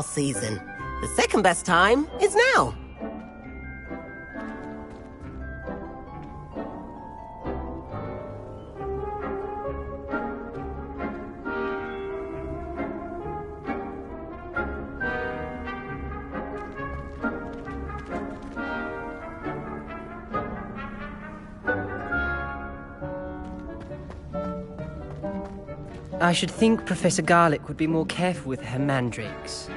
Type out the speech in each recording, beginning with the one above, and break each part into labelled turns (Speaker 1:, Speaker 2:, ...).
Speaker 1: season. The second best time is now.
Speaker 2: I should think Professor Garlick would be more careful with her mandrakes.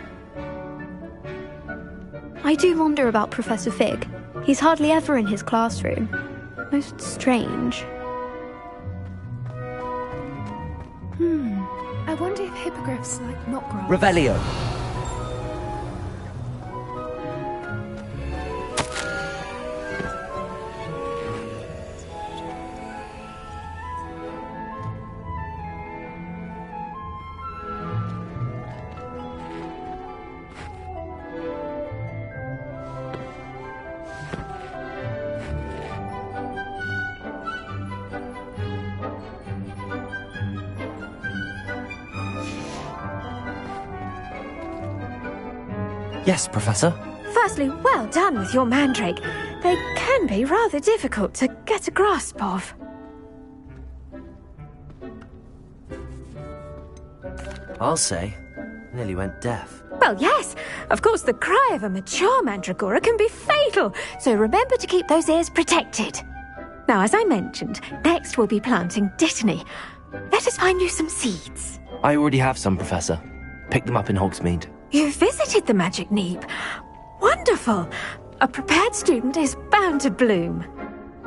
Speaker 3: I do wonder about Professor Fig. He's hardly ever in his classroom. Most strange.
Speaker 4: I wonder if hippogriffs like not grass.
Speaker 2: Revelio.
Speaker 5: Yes, Professor.
Speaker 6: Firstly, well done with your mandrake. They can be rather difficult to get a grasp of.
Speaker 5: I'll say, nearly went deaf.
Speaker 6: Well, yes. Of course, the cry of a mature mandragora can be fatal, so remember to keep those ears protected. Now, as I mentioned, next we'll be planting dittany. Let us find you some seeds.
Speaker 5: I already have some, Professor. Picked them up in Hogsmeade.
Speaker 6: You visited the Magic Neep. Wonderful. A prepared student is bound to bloom.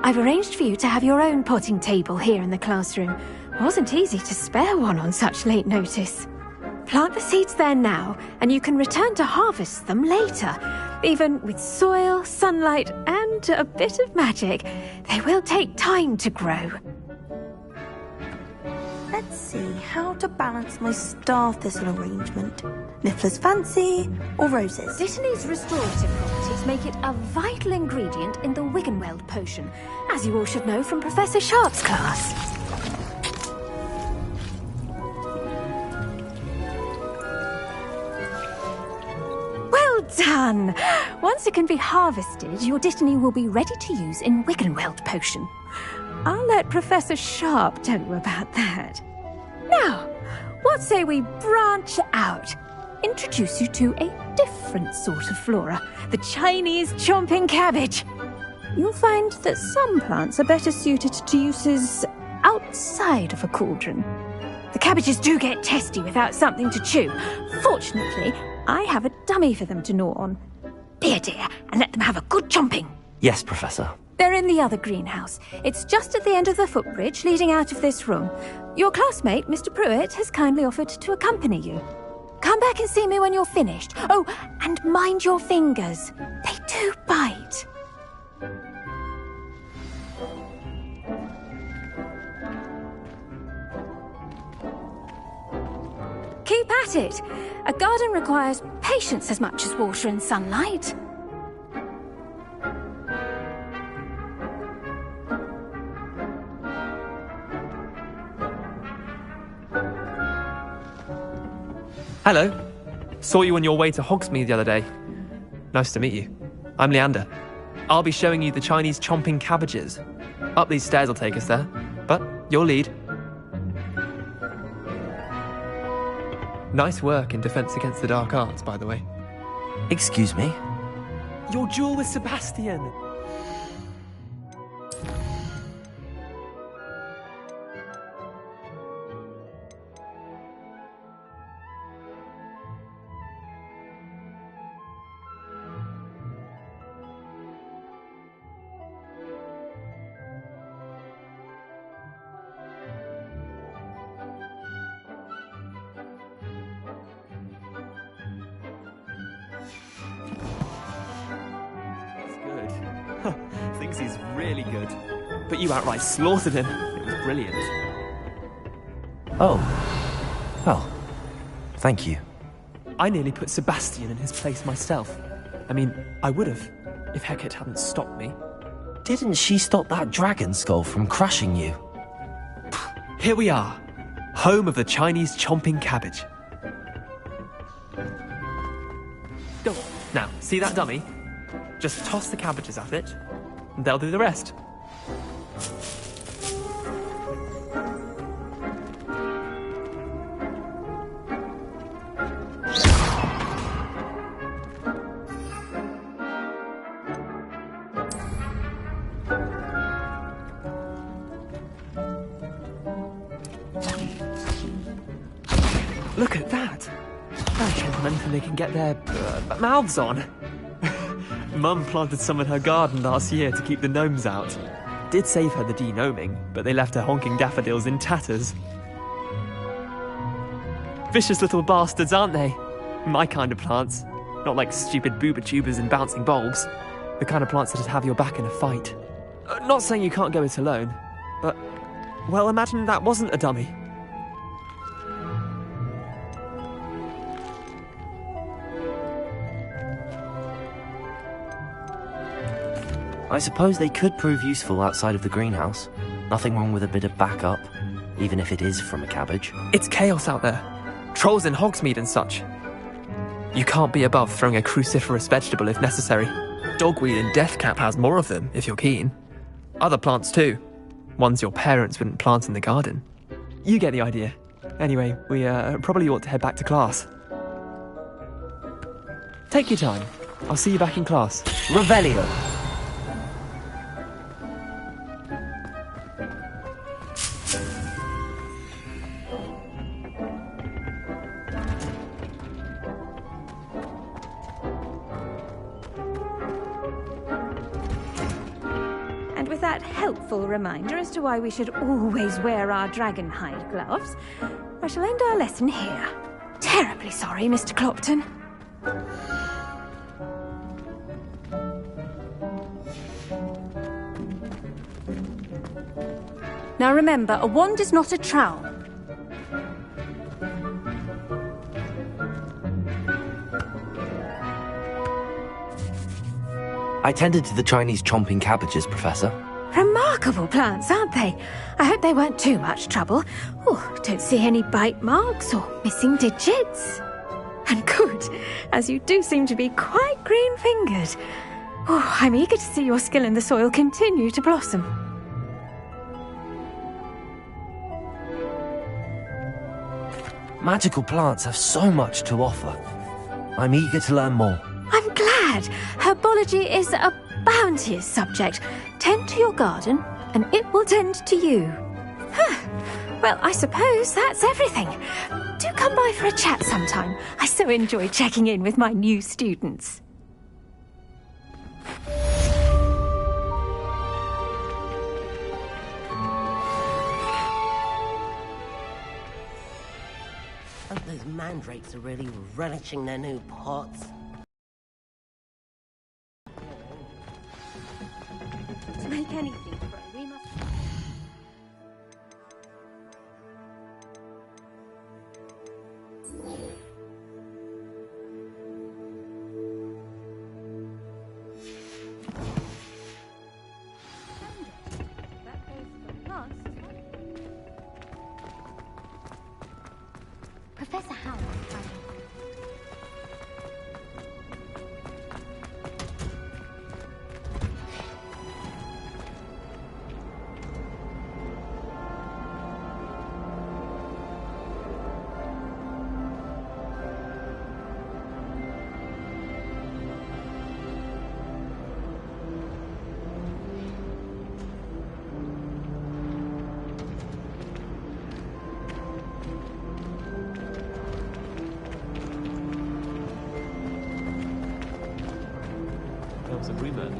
Speaker 6: I've arranged for you to have your own potting table here in the classroom. Wasn't easy to spare one on such late notice. Plant the seeds there now, and you can return to harvest them later. Even with soil, sunlight, and a bit of magic, they will take time to grow.
Speaker 7: Let's see how to balance my star thistle arrangement. Niffler's fancy or roses?
Speaker 6: Dittany's restorative properties make it a vital ingredient in the Wiggenweld potion, as you all should know from Professor Sharp's class. Well done! Once it can be harvested, your Dittany will be ready to use in Wiggenweld potion. I'll let Professor Sharp tell you about that. Now, what say we branch out? Introduce you to a different sort of flora, the Chinese chomping cabbage. You'll find that some plants are better suited to uses outside of a cauldron. The cabbages do get testy without something to chew. Fortunately, I have a dummy for them to gnaw on. Be a dear and let them have a good chomping.
Speaker 5: Yes, Professor.
Speaker 6: They're in the other greenhouse. It's just at the end of the footbridge leading out of this room. Your classmate, Mr. Pruitt, has kindly offered to accompany you. Come back and see me when you're finished. Oh, and mind your fingers. They do bite. Keep at it. A garden requires patience as much as water and sunlight.
Speaker 8: Hello. Saw you on your way to Hogsmeade the other day. Nice to meet you. I'm Leander. I'll be showing you the Chinese chomping cabbages. Up these stairs will take us there, but you'll lead. Nice work in Defense Against the Dark Arts, by the way.
Speaker 5: Excuse me?
Speaker 8: Your duel with Sebastian! Thinks he's really good. But you outright slaughtered him. It was brilliant.
Speaker 5: Oh. Well, thank you.
Speaker 8: I nearly put Sebastian in his place myself. I mean, I would have, if Hecate hadn't stopped me.
Speaker 5: Didn't she stop that dragon skull from crushing you?
Speaker 8: Here we are, home of the Chinese chomping cabbage. Go on. Now, see that dummy? Just toss the cabbages at it, and they'll do the rest. Look at that! They'll show them anything they can get their mouths on. Mum planted some in her garden last year to keep the gnomes out. Did save her the de-gnoming, but they left her honking daffodils in tatters. Vicious little bastards, aren't they? My kind of plants. Not like stupid booba tubers and bouncing bulbs. The kind of plants that'd have your back in a fight. Not saying you can't go it alone, but, well, imagine that wasn't a dummy.
Speaker 5: I suppose they could prove useful outside of the greenhouse. Nothing wrong with a bit of backup, even if it is from a cabbage.
Speaker 8: It's chaos out there. Trolls in Hogsmeade and such. You can't be above throwing a cruciferous vegetable if necessary. Dogweed and Deathcap has more of them, if you're keen. Other plants too. Ones your parents wouldn't plant in the garden. You get the idea. Anyway, we probably ought to head back to class. Take your time. I'll see you back in class.
Speaker 5: Revelio!
Speaker 6: Helpful reminder as to why we should always wear our dragon hide gloves, I shall end our lesson here. Terribly sorry, Mr. Clopton. Now remember, a wand is not a trowel.
Speaker 5: I tended to the Chinese chomping cabbages, Professor.
Speaker 6: Remarkable plants, aren't they? I hope they weren't too much trouble. Oh, don't see any bite marks or missing digits. And good, as you do seem to be quite green-fingered. Oh, I'm eager to see your skill in the soil continue to blossom.
Speaker 5: Magical plants have so much to offer. I'm eager to learn more.
Speaker 6: I'm glad. Herbology is a bounteous subject. Tend to your garden, and it will tend to you. Well, I suppose that's everything. Do come by for a chat sometime. I so enjoy checking in with my new students.
Speaker 1: Oh, those mandrakes are really relishing their new pots.
Speaker 6: To make anything grow, we must... That goes for plants.
Speaker 9: Professor Howard,
Speaker 8: There was a rumour.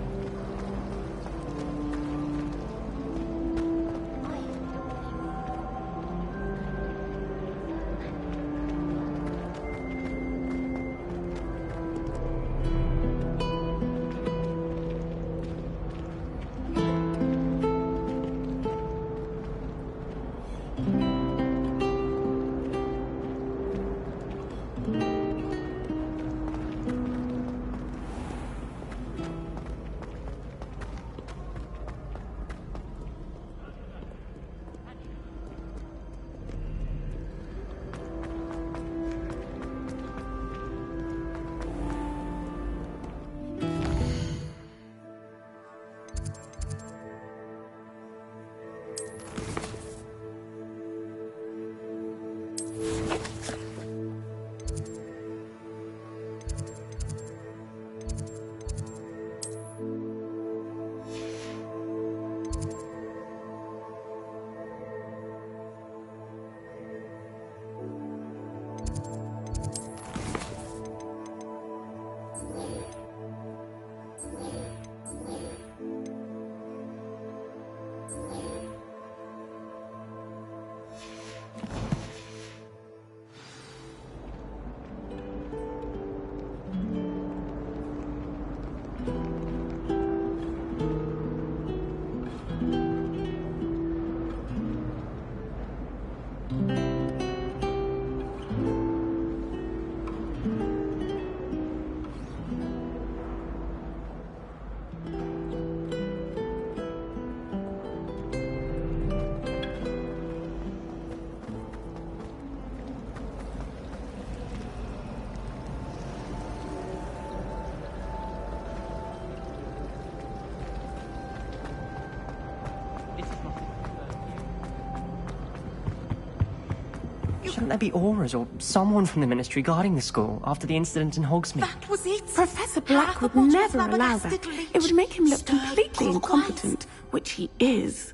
Speaker 2: Shouldn't there be auras or someone from the Ministry guarding the school after the incident in Hogsmeade?
Speaker 9: That was it.
Speaker 4: Professor Black would never allow that. It would make him look completely incompetent, which he is.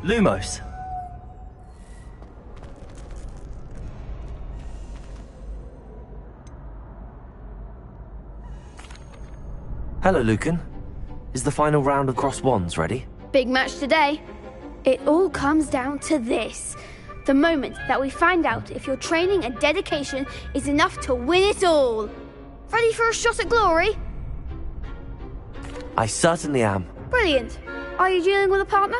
Speaker 5: Lumos. Hello, Lucan. Is the final round of Cross Wands ready?
Speaker 10: Big match today. It all comes down to this. The moment that we find out if your training and dedication is enough to win it all. Ready for a shot at glory?
Speaker 5: I certainly am.
Speaker 10: Brilliant. Are you dealing with a partner?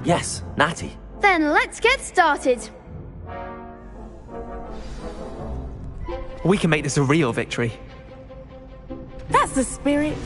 Speaker 5: Yes, Natty.
Speaker 10: Then let's get started.
Speaker 8: We can make this a real victory.
Speaker 4: That's the spirit.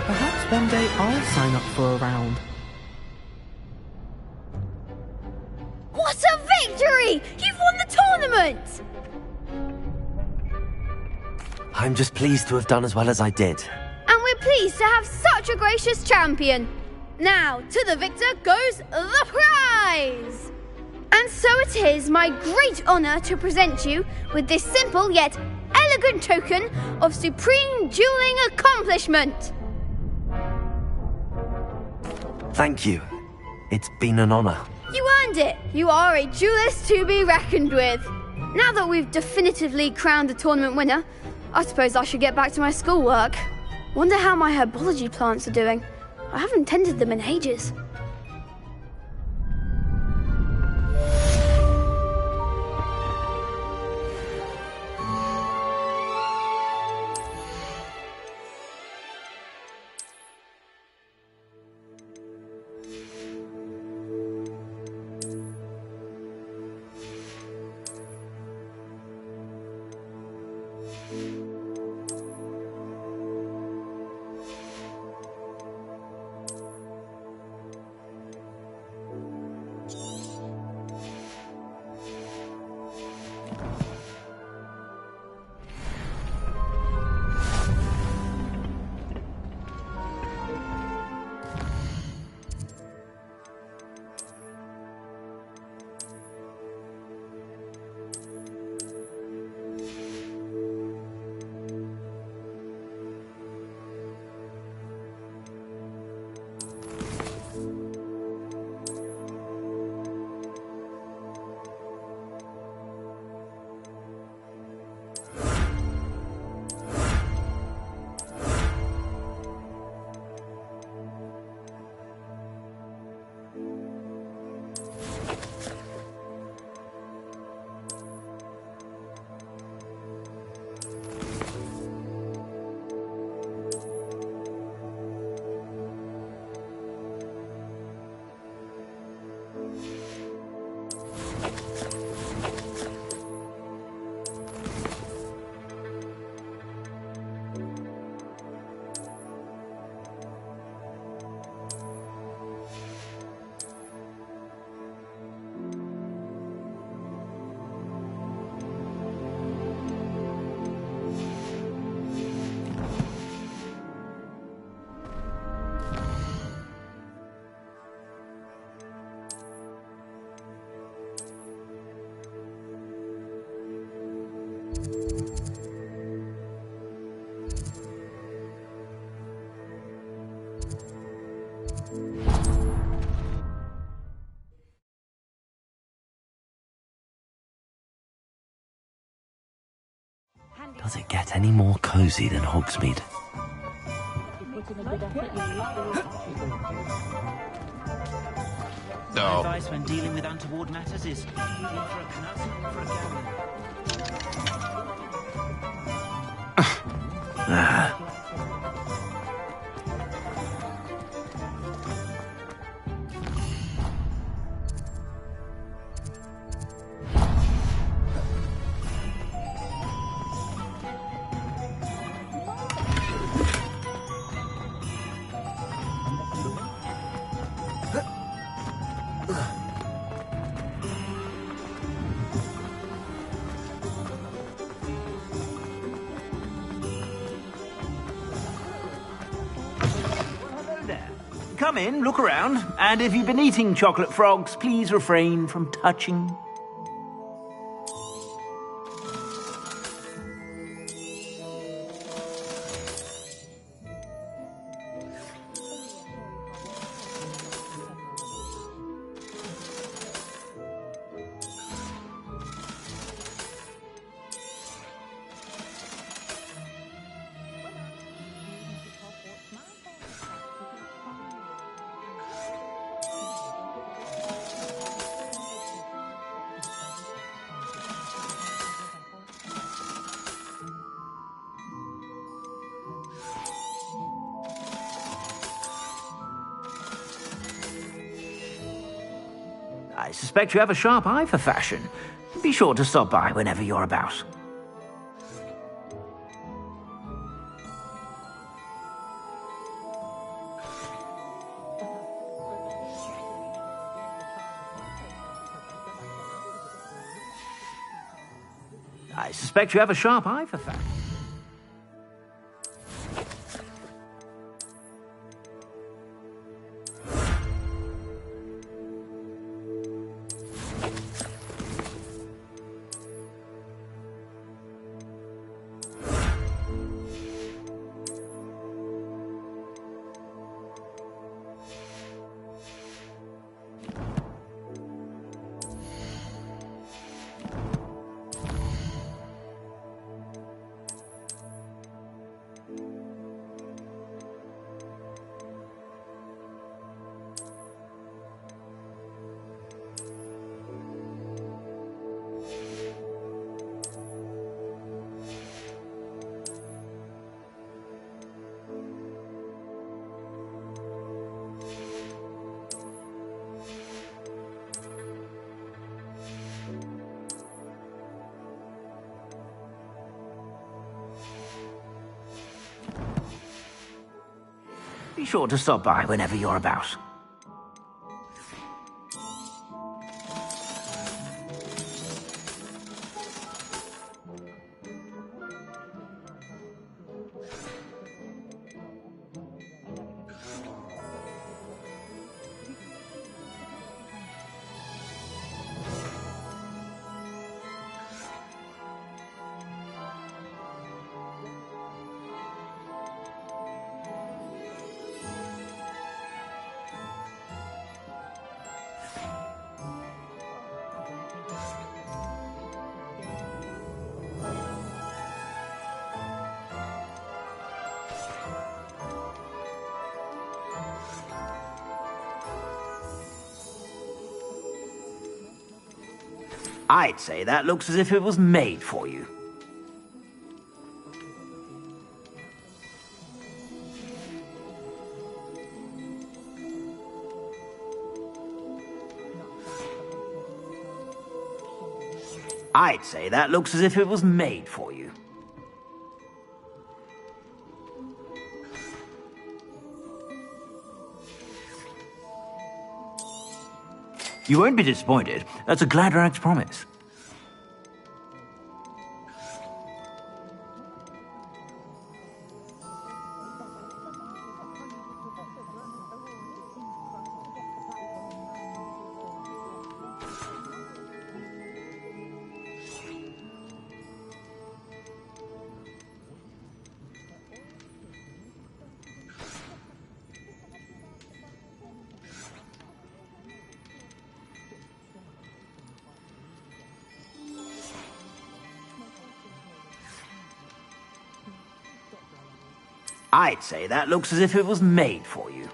Speaker 9: Perhaps one day I'll sign up for a round.
Speaker 10: What a victory! You've won the tournament!
Speaker 5: I'm just pleased to have done as well as I did.
Speaker 10: And we're pleased to have such a gracious champion. Now, to the victor goes the prize! rise! And so it is my great honour to present you with this simple yet elegant token of supreme dueling accomplishment.
Speaker 5: Thank you. It's been an honor.
Speaker 10: You earned it. You are a duelist to be reckoned with. Now that we've definitively crowned the tournament winner, I suppose I should get back to my schoolwork. Wonder how my herbology plants are doing. I haven't tended them in ages.
Speaker 5: Does it get any more cozy than Hogsmeade?
Speaker 11: No.
Speaker 12: My advice when dealing with untoward matters is in for a knut, for a gallon.
Speaker 13: Come in, look around, and if you've been eating chocolate frogs, please refrain from touching. I suspect you have a sharp eye for fashion. Be sure to stop by whenever you're about. I suspect you have a sharp eye for fashion. Be sure to stop by whenever you're about. I'd say that looks as if it was made for you. I'd say that looks as if it was made for you. You won't be disappointed. That's a Gladrag's promise. I'd say that looks as if it was made for you.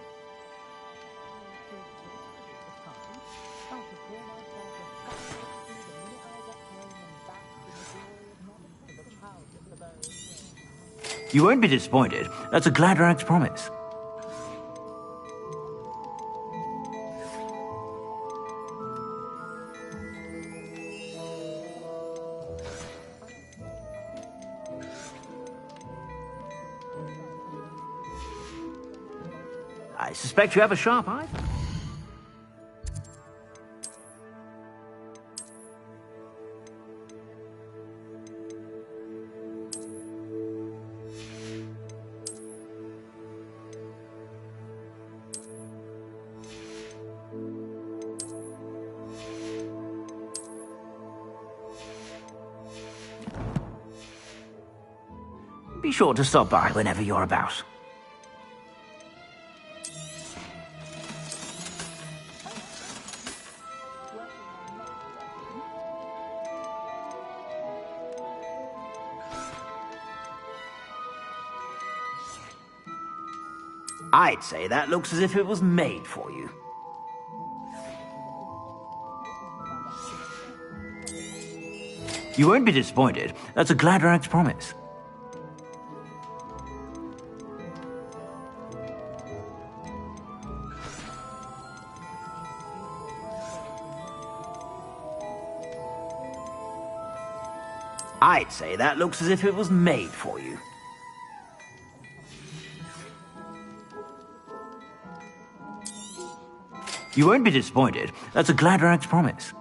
Speaker 13: You won't be disappointed. That's a Gladrag's promise. I suspect you have a sharp eye. Be sure to stop by whenever you're about. I'd say that looks as if it was made for you. You won't be disappointed. That's a Gladrag's promise. I'd say that looks as if it was made for you. You won't be disappointed. That's a Gladrag's promise.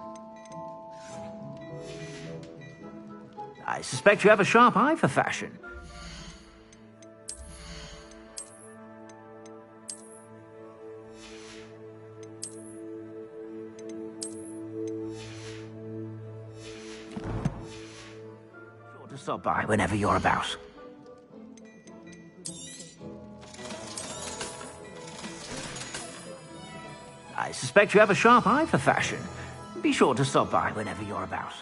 Speaker 13: I suspect you have a sharp eye for fashion. Sure to stop by whenever you're about. I suspect you have a sharp eye for fashion. Be sure to stop by whenever you're about.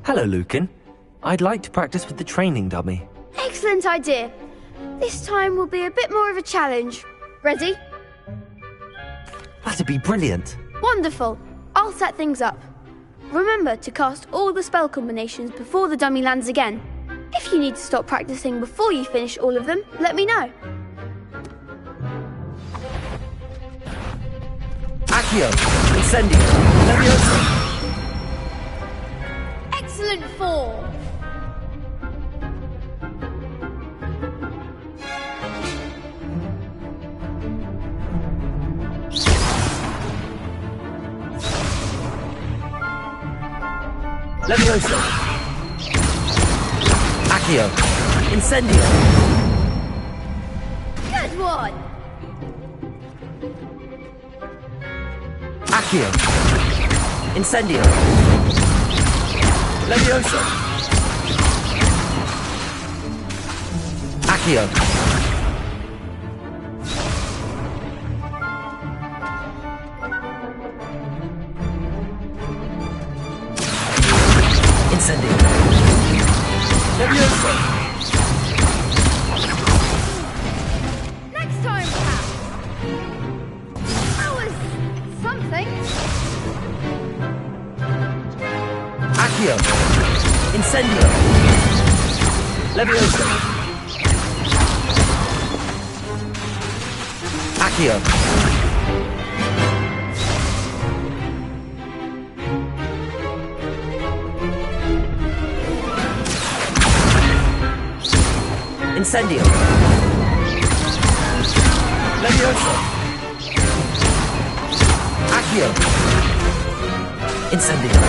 Speaker 5: Hello, Lucan. I'd like to practice with the training dummy.
Speaker 10: Excellent idea. This time will be a bit more of a challenge. Ready?
Speaker 5: That'd be brilliant.
Speaker 10: Wonderful. I'll set things up. Remember to cast all the spell combinations before the dummy lands again. If you need to stop practicing before you finish all of them, let me know.
Speaker 5: Accio! Incendio! Leviosa!
Speaker 10: Excellent form.
Speaker 5: Leviosa! Accio! Incendio!
Speaker 10: Good one.
Speaker 5: Accio! Incendio! Leviosa! Accio! Incendio! Leviosa!
Speaker 10: Next time, perhaps. That was something.
Speaker 5: Accio! Incendio! Leviosa! Accio! Incendio! Leviosa! Accio! Incendio!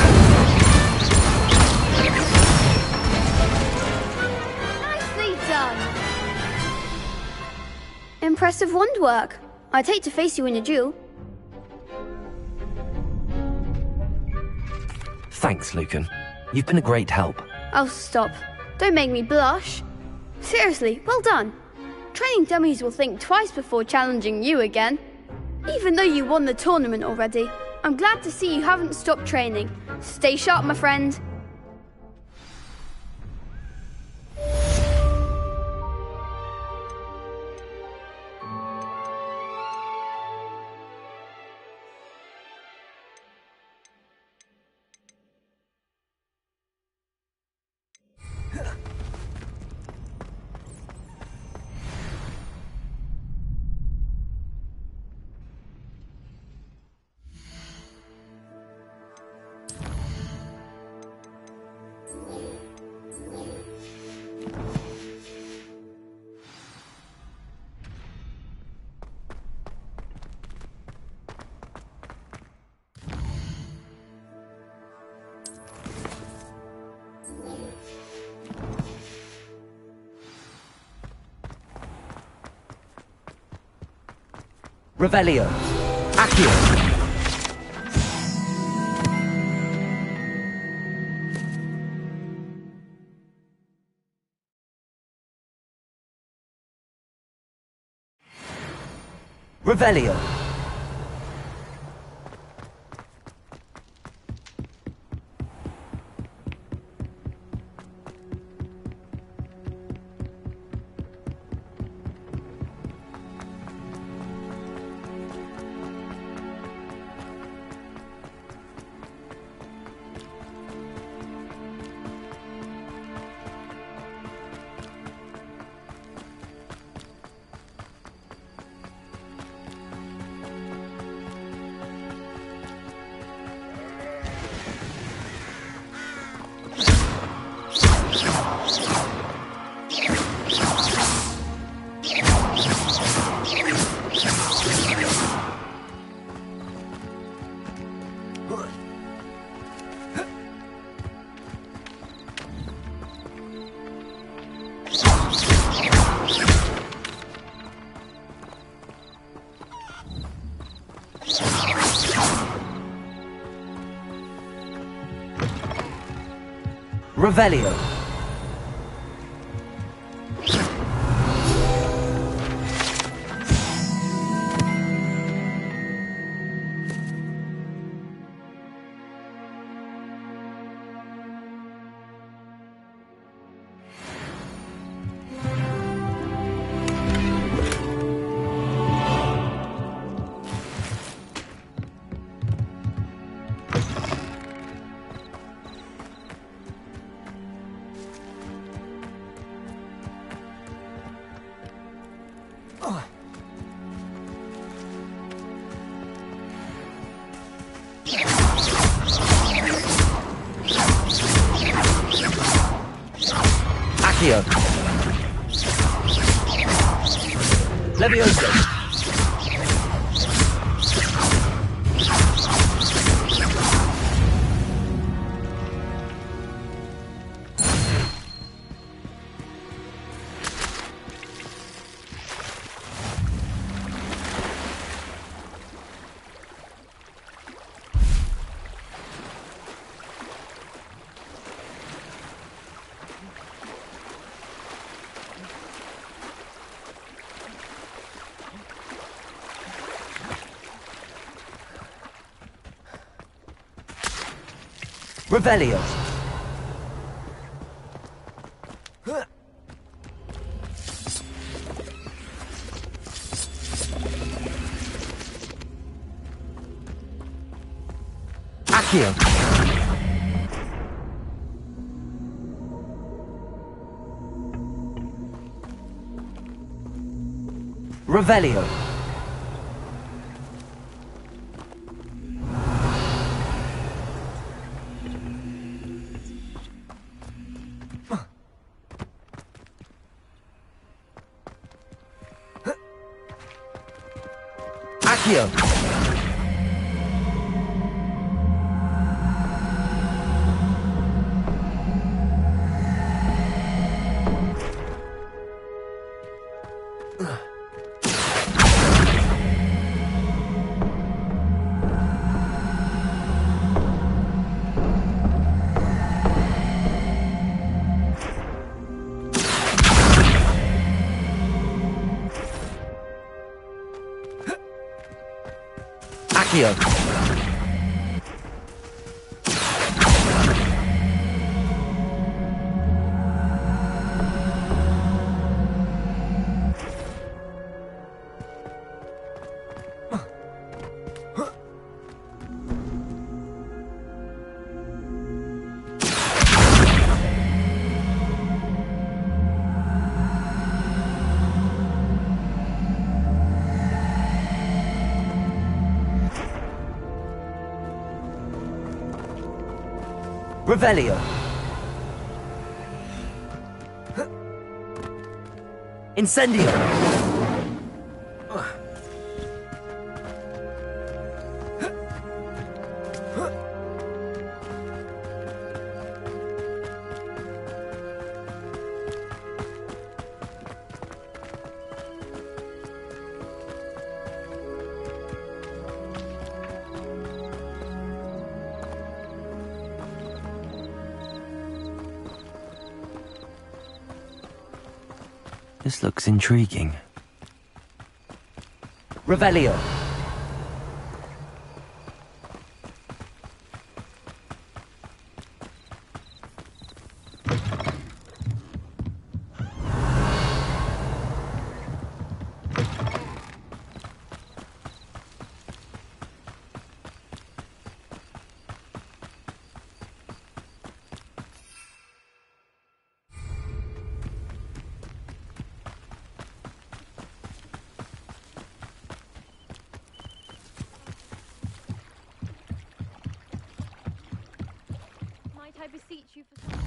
Speaker 10: Nicely done. Impressive wand work. I'd hate to face you in a duel.
Speaker 5: Thanks, Lucan. You've been a great help.
Speaker 10: Oh, stop. Don't make me blush. Seriously, well done. Training dummies will think twice before challenging you again. Even though you won the tournament already, I'm glad to see you haven't stopped training. Stay sharp, my friend.
Speaker 5: Revelio! Accio! Revelio! Revelio! Accio. Levioso. Revelio. Accio. Revelio. Accio. Accio. Revelio. Incendio. This looks intriguing. Revelio.
Speaker 6: I beseech you for something.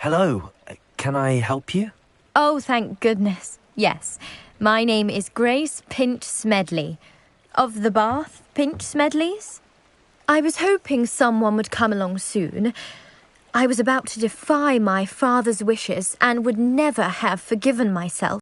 Speaker 5: Hello. Can I help you?
Speaker 6: Oh, thank goodness. Yes. My name is Grace Pinch Smedley. Of the Bath Pinch Smedleys. I was hoping someone would come along soon. I was about to defy my father's wishes and would never have forgiven myself